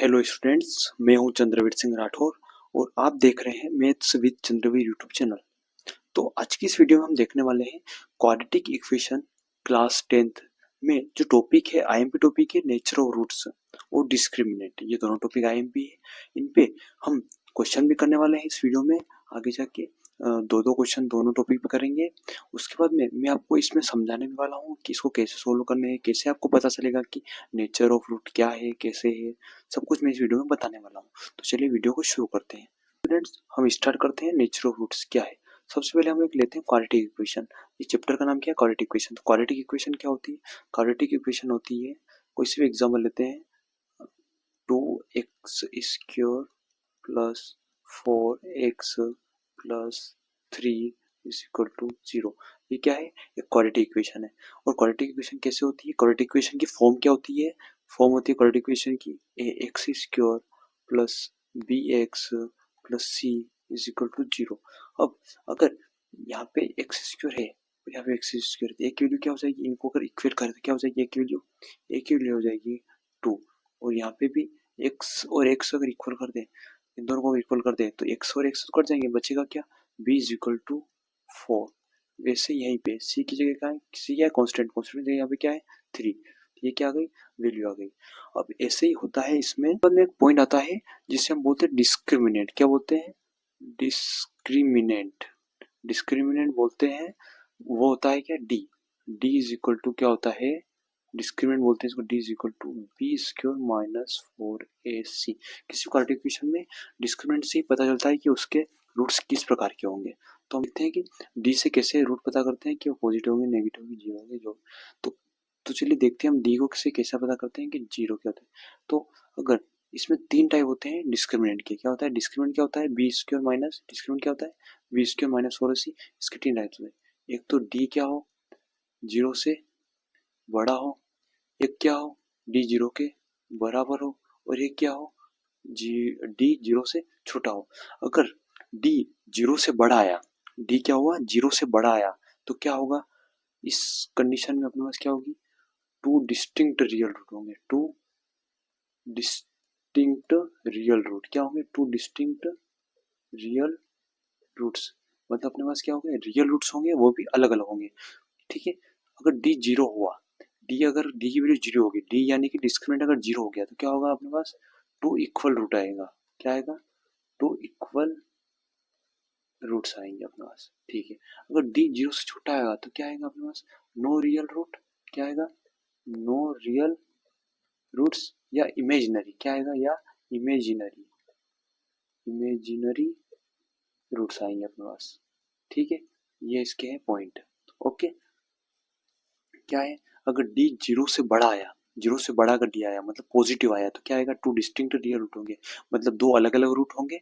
Hello students, मैं हूं चंद्रवीर सिंह राठौर और आप देख रहे हैं maths with Chandraveer YouTube channel. तो आज की इस वीडियो में हम देखने वाले हैं क्वाड्रेटिक इक्वेशन क्लास 10th में जो टॉपिक है आईएमपी टॉपिक है नेचर ऑफ रूट्स और डिस्क्रिमिनेंट। ये दोनों टॉपिक आईएमपी है, इन पे हम क्वेश्चन भी करने वाले हैं इस वीडियो में। आगे जाके दो क्वेश्चन दोनों टॉपिक पे करेंगे। उसके बाद में मैं आपको इसमें समझाने वाला हूँ कि इसको कैसे सोल्व करने हैं, कैसे आपको पता चलेगा कि नेचर ऑफ रूट क्या है, कैसे है, सब कुछ मैं इस वीडियो में बताने वाला हूँ। तो चलिए वीडियो को शुरू करते हैं। स्टूडेंट्स, हम स्टार्ट करते हैं नेचर ऑफ रूट्स क्या है। सबसे पहले हम एक लेते हैं क्वाड्रेटिक इक्वेशन। इस चैप्टर का नाम क्या है? Quadratic equation. तो क्वाड्रेटिक इक्वेशन क्या होती है? क्वाड्रेटिक इक्वेशन होती है, कोई सी भी एग्जांपल लेते हैं, 2x² plus 4x plus 3 is equal to 0। ये क्या है? ये क्वाड्रेटिक इक्वेशन है। और क्वाड्रेटिक इक्वेशन कैसे होती है? क्वाड्रेटिक इक्वेशन की फॉर्म क्या होती है? फॉर्म होती है क्वाड्रेटिक इक्वेशन की ax² plus bx plus c is equal to 0। अब अगर यहाँ पे x² है और यहाँ पे x² है, एक वैल्यू क्या हो जाएगी? इनको अगर इक्वेट करें तो क्या हो जाएगी? एक वैल्यू हो जाएगी 2। और यहाँ पे भी x और x अगर इक्वल कर दें, इन दोनों को इक्वल कर दे तो x और x कट जाएंगे, बचेगा क्या? b is equal to 4। वैसे यहीं पे c की जगह क्या है? c क्या है? कांस्टेंट। कांस्टेंट यहाँ पे क्या है? 3। ये क्या आ गई? वैल्यू आ गई। अब ऐसे ही होता है इसमें। बाद में एक पॉइंट आता है जिसे हम बोलते हैं डिस्क्रिमिनेंट। क्या बोलते हैं? डिस्क्रिमिनेंट। डिस्क्रिमिनेंट बोलते हैं। वो होता है क्या? d इज इक्वल टू क्या होता है? डिस्क्रिमिनेंट बोलते हैं इसको। d is equal to b² minus 4ac। किसी क्वाड्रेटिक इक्वेशन में डिस्क्रिमिनेंट से ही पता चलता है कि उसके रूट्स किस प्रकार के होंगे। तो हम देखते हैं कि d से कैसे रूट पता करते हैं कि वो पॉजिटिव होंगे, नेगेटिव होंगे, जीरो होंगे, जो। तो चलिए देखते हैं हम d को कैसे पता करते हैं कि जीरो क्या होता है। तो अगर इसमें 3 टाइप होते हैं डिस्क्रिमिनेंट के। क्या होता है डिस्क्रिमिनेंट? क्या होता है? b² माइनस, डिस्क्रिमिनेंट क्या होता है? b² minus 4ac। इसके 3 टाइप्स होते हैं। एक तो d क्या हो? 0 से बड़ा हो। एक क्या हो? d 0 के बराबर हो। और एक क्या हो? d 0 से छोटा हो। अगर d 0 से बड़ा आया, d क्या हुआ? 0 से बड़ा आया, तो क्या होगा? इस कंडीशन में अपने पास क्या होगी? टू डिस्टिंक्ट रियल रूट होंगे। टू डिस्टिंक्ट रियल रूट क्या होंगे? Two distinct real roots. मतलब अपने पास क्या होंगे? रियल रूट्स होंगे, वो भी अलग अलग होंगे। ठीक है। अगर d 0 हुआ, अगर d की वैल्यू 0 होगी, d यानी कि डिस्क्रिमिनेंट अगर 0 हो गया, तो क्या होगा अपने पास? 2 इक्वल रूट आएगा। क्या आएगा? 2 इक्वल रूट्स आएंगे अपने पास। ठीक है। अगर d 0 से छोटा आएगा तो क्या आएगा अपने पास? No real root. क्या आएगा? नो रियल रूट्स या इमेजिनरी। क्या आएगा? या इमेजिनरी। इमेजिनरी रूट्स आएंगे अपने पास। ठीक है। ये इसके हैं पॉइंट। ओके। क्या है? अगर d 0 से बड़ा आया, 0 से बड़ा अगर d आया मतलब पॉजिटिव आया, तो क्या आएगा? 2 डिस्टिंक्ट रियल रूट होंगे। मतलब 2 अलग अलग रूट होंगे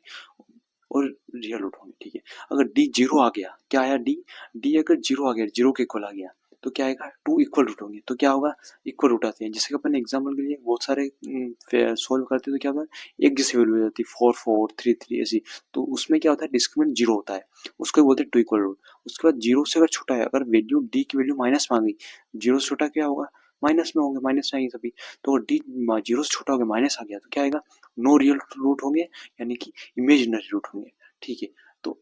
और रियल रूट होंगे। ठीक है। अगर d 0 आ गया, क्या आया? d अगर 0 आ गया, 0 के इक्वल आ गया, तो क्या आएगा? 2 इक्वल रूट होंगे। तो क्या होगा? इक्वल रूट आते हैं। जैसे कि अपन एग्जाम्पल के लिए बहुत सारे सोल्व करते हैं, तो क्या होता है? एक जैसी वैल्यू हो जाती है, 4 4 3 3 ऐसी। तो उसमें क्या होता है? डिस्क्रिमिनेंट 0 होता है, उसको बोलते हैं 2 इक्वल रूट। उसके बाद 0 से अगर छोटा है, अगर वैल्यू d की वैल्यू माइनस में आ गई, 0 से छोटा क्या होगा? माइनस में होंगे, माइनस में आएंगे सभी। तो अगर d 0 से छोटा हो गया, माइनस आ गया, तो क्या आएगा? नो रियल रूट होंगे, यानी कि इमेजिनरी रूट होंगे। ठीक है। तो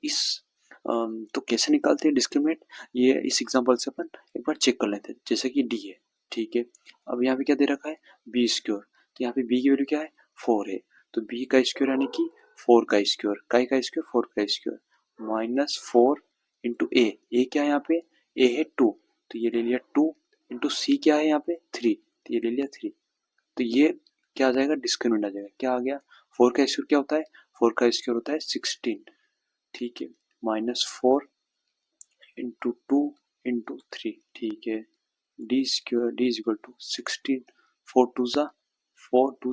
तो कैसे निकालते हैं डिस्क्रिमिनेंट? ये इस एग्जांपल से अपन एक बार चेक कर लेते हैं। जैसे कि d है, ठीक है। अब यहाँ पे क्या दे रखा है? b²। तो यहाँ पे b की वैल्यू क्या है? 4 है। तो b का स्क्वायर यानी कि 4 का स्क्वायर। का स्क्वायर? 4 का स्क्वायर माइनस 4 इंटू ए क्या है यहाँ पे? a है 2, तो ये ले लिया 2 इंटू c क्या है यहाँ पे? 3, तो ये ले लिया 3। तो ये क्या आ जाएगा? डिस्क्रिमिनेंट आ जाएगा। क्या आ गया? 4 का स्क्वायर क्या होता है? 4 का स्क्वायर होता है 16। ठीक है। Minus 4 into 2 into 3। ठीक है। d square d is equal to 16। 4 two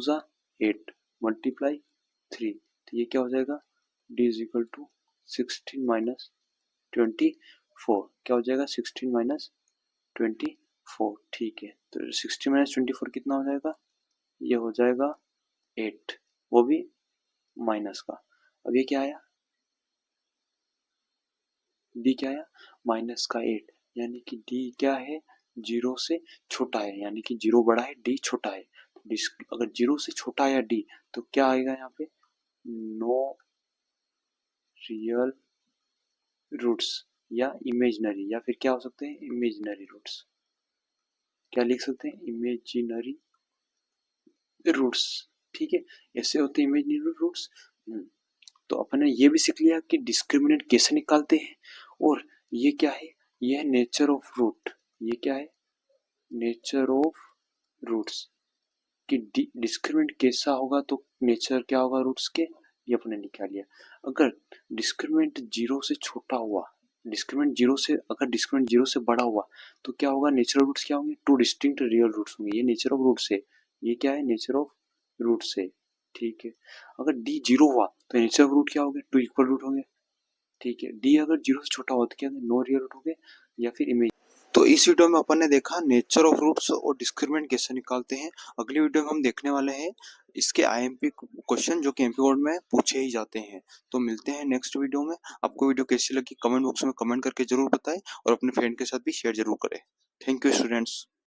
ज़ा 8 मल्टीप्लाई 3। तो ये क्या हो जाएगा? d is equal to 16 minus 24। क्या हो जाएगा? 16 माइनस 24। ठीक है। तो 16 माइनस 24 कितना हो जाएगा? ये हो जाएगा 8, वो भी माइनस का। अब ये क्या आया? d क्या आया? माइनस का 8, यानी कि d क्या है? 0 से छोटा है, यानी कि 0 बड़ा है, d छोटा है। अगर 0 से छोटा आया डी तो क्या आएगा यहाँ पे, नो रियल रूट्स या इमेजिनरी, या फिर क्या हो सकते हैं, इमेजिनरी रूट्स। क्या लिख सकते हैं, इमेजिनरी रूट्स। ठीक है, ऐसे होते हैं इमेजिनरी रूट्स। तो अपन ने ये भी सीख लिया कि डिस्क्रिमिनेंट कैसे निकालते हैं, और ये क्या है, ये है नेचर ऑफ रूट। ये क्या है, नेचर ऑफ रूट्स, कि डिस्क्रिमिनेंट कैसा होगा तो नेचर क्या होगा रूट्स के, ये अपने निकाल लिया। अगर डिस्क्रिमिनेंट 0 से छोटा हुआ, डिस्क्रिमिनेंट 0 से, अगर डिस्क्रिमिनेंट 0 से बड़ा हुआ तो क्या होगा, नेचर ऑफ रूट्स क्या होंगे, टू डिस्टिंक्ट रियल रूट्स होंगे। ये नेचर ऑफ रूट्स है, ये क्या है, नेचर ऑफ रूट्स है। ठीक है, अगर डी 0 हुआ तो नेचर ऑफ रूट क्या हो गया, टू इक्वल रूट होंगे। ठीक है, डी अगर 0 से छोटा हुआ तो क्या, नो रियल रूट हो गए या फिर इमेज। तो इस वीडियो में अपन ने देखा नेचर ऑफ रूट्स और डिस्क्रिमिनेंट कैसे निकालते हैं। अगली वीडियो में हम देखने वाले हैं इसके आईएमपी क्वेश्चन जो कि एमपी बोर्ड में पूछे ही जाते हैं। तो मिलते हैं नेक्स्ट वीडियो में। आपको वीडियो कैसी लगी कमेंट बॉक्स में कमेंट करके जरूर बताएं और अपने फ्रेंड के साथ भी शेयर जरूर करें। Thank you students.